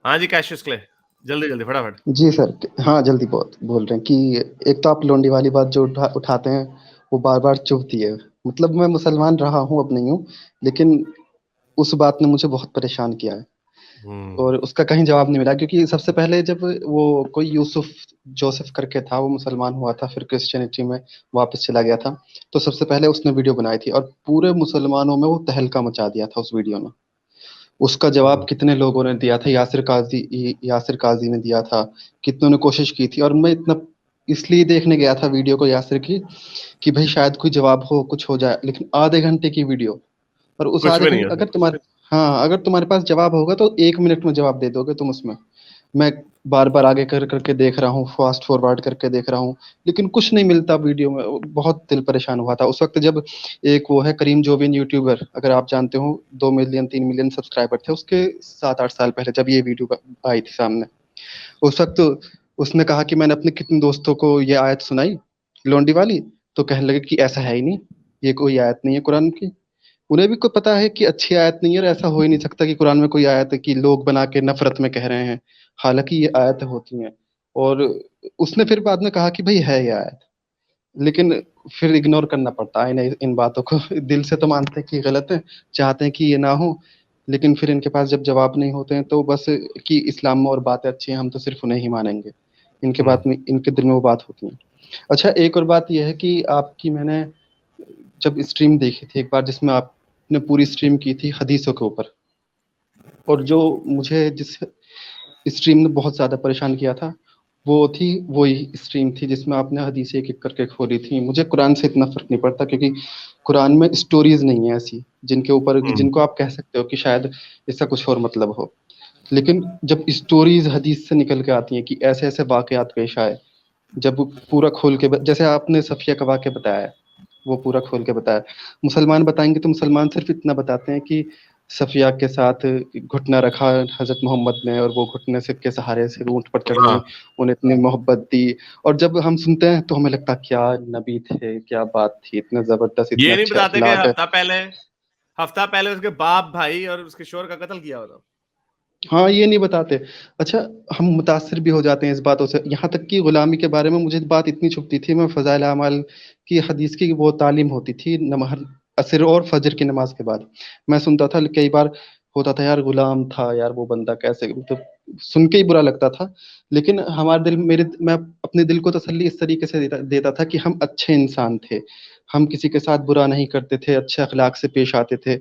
ہاں جی کیشیس کلے جلدی جلدی فٹافٹ. جی سر. ہاں جلدی بہت بول رہے ہیں کہ ایک تو آپ لونڈی والی بات جو اٹھاتے ہیں وہ بار بار چبھتی ہے. مطلب میں مسلمان رہا ہوں، اب نہیں ہوں، لیکن اس بات نے مجھے بہت پریشان کیا ہے اور اس کا کہیں جواب نہیں ملا. کیونکہ سب سے پہلے جب وہ کوئی یوسف جوسف کر کے تھا، وہ مسلمان ہوا تھا، پھر کرسچینٹی میں واپس چلا گیا تھا، تو سب سے پہلے اس نے ویڈیو بنائی تھی اور پورے مسلمانوں میں وہ تہلکہ مچا دیا تھا اس ویڈیو میں. اس کا جواب کتنے لوگوں نے دیا تھا. یاسر قاضی نے دیا تھا، کتنوں نے کوشش کی تھی. اور میں اتنا اس لیے دیکھنے گیا تھا ویڈیو کو یاسر کی کہ بھائی شاید کوئی جواب ہو، کچھ ہو جائے. لیکن آدھے گھنٹے کی ویڈیو، اور اس کچھ آدھے بھی نہیں گھنٹے ہے. اگر تمہارے پاس جواب ہوگا تو 1 منٹ میں جواب دے دو گے تم اس میں. میں بار بار آگے کر کر کے دیکھ رہا ہوں، فاسٹ فارورڈ کر کے دیکھ رہا ہوں، لیکن کچھ نہیں ملتا ویڈیو میں. بہت دل پریشان ہوا تھا اس وقت جب ایک وہ ہے کریم جوبین یوٹیوبر، اگر آپ جانتے ہو، 2 ملین 3 ملین سبسکرائبر تھے اس کے 7-8 سال پہلے جب یہ ویڈیو آئی تھی سامنے. اس وقت اس نے کہا کہ میں نے اپنے کتنے دوستوں کو یہ آیت سنائی لونڈی والی، تو کہنے لگے کہ ایسا ہے ہی نہیں، یہ کوئی آیت نہیں ہے قرآن کی. انہیں بھی کو پتا ہے کہ اچھی آیت نہیں ہے، اور ایسا ہو ہی نہیں سکتا کہ قرآن میں کوئی آیت ہے کہ لوگ بنا کے نفرت میں کہہ رہے ہیں، حالانکہ یہ آیتیں ہوتی ہیں. اور اس نے پھر بعد میں کہا کہ بھئی ہے یہ آیت، لیکن پھر اگنور کرنا پڑتا ہے ان باتوں کو. دل سے تو مانتے ہیں کہ غلط ہے، چاہتے ہیں کہ یہ نہ ہو، لیکن پھر ان کے پاس جب جواب نہیں ہوتے ہیں تو بس کہ اسلام میں اور باتیں اچھی ہیں، ہم تو صرف انہیں ہی مانیں گے. ان کے بات میں، ان کے دل میں وہ بات ہوتی ہیں. اچھا ایک اور بات یہ ہے کہ آپ کی میں نے جب اسٹریم دیکھی تھی ایک بار، جس میں آپ نے پوری اسٹریم کی تھی حدیثوں کے اوپر، اور جو مجھے جس اسٹریم نے بہت زیادہ پریشان کیا تھا وہ تھی وہی اسٹریم تھی جس میں آپ نے حدیثیں ایک ایک کر کے کھولی تھی. مجھے قرآن سے اتنا فرق نہیں پڑتا کیونکہ قرآن میں اسٹوریز نہیں ہیں ایسی جن کے اوپر جن کو آپ کہہ سکتے ہو کہ شاید اس کا کچھ اور مطلب ہو. لیکن جب اسٹوریز حدیث سے نکل کے آتی ہیں کہ ایسے ایسے واقعات پیش آئے، جب پورا کھول کے جیسے آپ نے صفیہ کا واقعہ بتایا ہے، وہ پورا کھول کے بتایا. مسلمان بتائیں گے تو مسلمان صرف اتنا بتاتے ہیں کہ صفیہ کے ساتھ گھٹنا رکھا حضرت محمد نے، اور وہ گھٹنے سے کے سہارے سے اونٹ پر چڑھ گئیں، انہیں اتنی محبت دی. اور جب ہم سنتے ہیں تو ہمیں لگتا کیا نبی تھے، کیا بات تھی، اتنا زبردست، اتنے یہ نہیں اچھے بتاتے کہ اخلاق ہے. ہفتہ پہلے اس کے باپ بھائی اور اس کے شوہر کا قتل کیا ہوتا. ہاں یہ نہیں بتاتے. اچھا ہم متاثر بھی ہو جاتے ہیں اس باتوں سے. یہاں تک کہ غلامی کے بارے میں مجھے بات اتنی چھپتی تھی، میں فضائل اعمال کی حدیث کی وہ تعلیم ہوتی تھی عصر اور فجر کی نماز کے بعد، میں سنتا تھا. کئی بار ہوتا تھا یار غلام تھا یار وہ بندہ کیسے، مطلب سن کے ہی برا لگتا تھا. لیکن ہمارے دل میں اپنے دل کو تسلی اس طریقے سے دیتا تھا کہ ہم اچھے انسان تھے، ہم کسی کے ساتھ برا نہیں کرتے تھے، اچھے اخلاق سے پیش آتے تھے،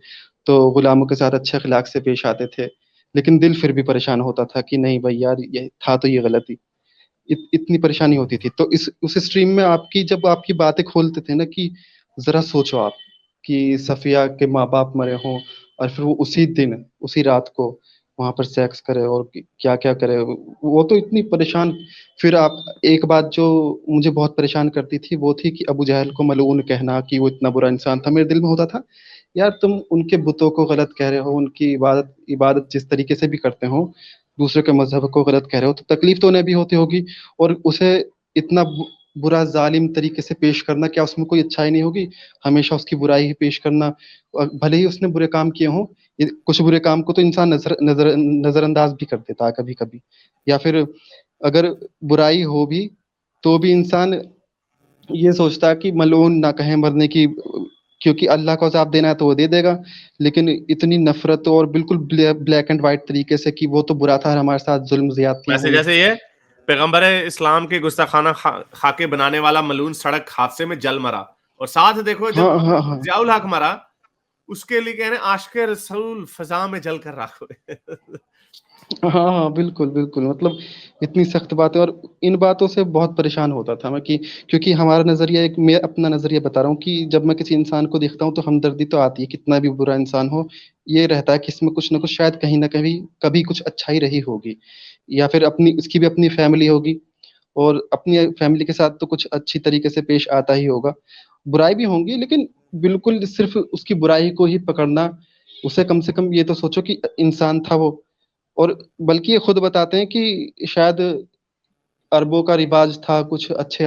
تو غلاموں کے ساتھ اچھے اخلاق سے پیش آتے تھے. لیکن دل پھر بھی پریشان ہوتا تھا کہ نہیں بھائی یار یہ تھا تو یہ غلطی. اتنی پریشانی ہوتی تھی. تو اس اسٹریم میں آپ کی جب آپ کی باتیں کھولتے تھے نا، کہ ذرا سوچو آپ کہ صفیہ کے ماں باپ مرے ہوں اور پھر وہ اسی دن اسی رات کو وہاں پر سیکس کرے اور کیا کیا کرے، وہ تو اتنی پریشان. پھر آپ ایک بات جو مجھے بہت پریشان کرتی تھی وہ تھی کہ ابو جہل کو ملعون کہنا، کہ وہ اتنا برا انسان تھا. میرے دل میں ہوتا تھا یار تم ان کے بتوں کو غلط کہہ رہے ہو، ان کی عبادت جس طریقے سے بھی کرتے ہو، دوسرے کے مذہب کو غلط کہہ رہے ہو، تو تکلیف تو انہیں بھی ہوتی ہوگی. اور اسے اتنا برا ظالم طریقے سے پیش کرنا، کیا اس میں کوئی اچھائی نہیں ہوگی؟ ہمیشہ اس کی برائی ہی پیش کرنا، بھلے ہی اس نے برے کام کیے ہوں. کچھ برے کام کو تو انسان نظر انداز بھی کر دیتا ہے کبھی کبھی، یا پھر اگر برائی ہو بھی تو بھی انسان یہ سوچتا ہے کہ ملعون نہ کہیں مرنے کی، کیونکہ اللہ کو عذاب دینا ہے تو وہ دے دے گا. لیکن اتنی نفرت اور بالکل بلیک اینڈ وائٹ طریقے سے کہ وہ تو برا تھا، ہمارے ساتھ ظلم زیادتیاں ویسے ہوئی. جیسے یہ پیغمبر اسلام کے گستاخانہ خاکے بنانے والا ملعون سڑک حادثے میں جل مرا، اور ساتھ دیکھو جب ہاں ہاں ہاں ضیاء الحق مرا اس کے لیے کہنے عاشق رسول فضا میں جل کر راکھ ہوئے. ہاں ہاں بالکل بالکل. مطلب اتنی سخت باتیں، اور ان باتوں سے بہت پریشان ہوتا تھا میں، کہ کیونکہ ہمارا نظریہ میں اپنا نظریہ بتا رہا ہوں کہ جب میں کسی انسان کو دیکھتا ہوں تو ہمدردی تو آتی ہے، کتنا بھی برا انسان ہو یہ رہتا ہے کہ اس میں کچھ نہ کچھ شاید کہیں نہ کہیں کبھی کچھ اچھائی رہی ہوگی، یا پھر اس کی بھی اپنی فیملی ہوگی، اور اپنی فیملی کے ساتھ تو کچھ اچھی طریقے سے پیش آتا ہی ہوگا. برائی بھی ہوں گی لیکن بالکل صرف اس کی برائی کو ہی پکڑنا، اسے کم سے کم یہ تو سوچو کہ انسان تھا وہ. اور بلکہ یہ خود بتاتے ہیں کہ شاید عربوں کا رواج تھا کچھ اچھے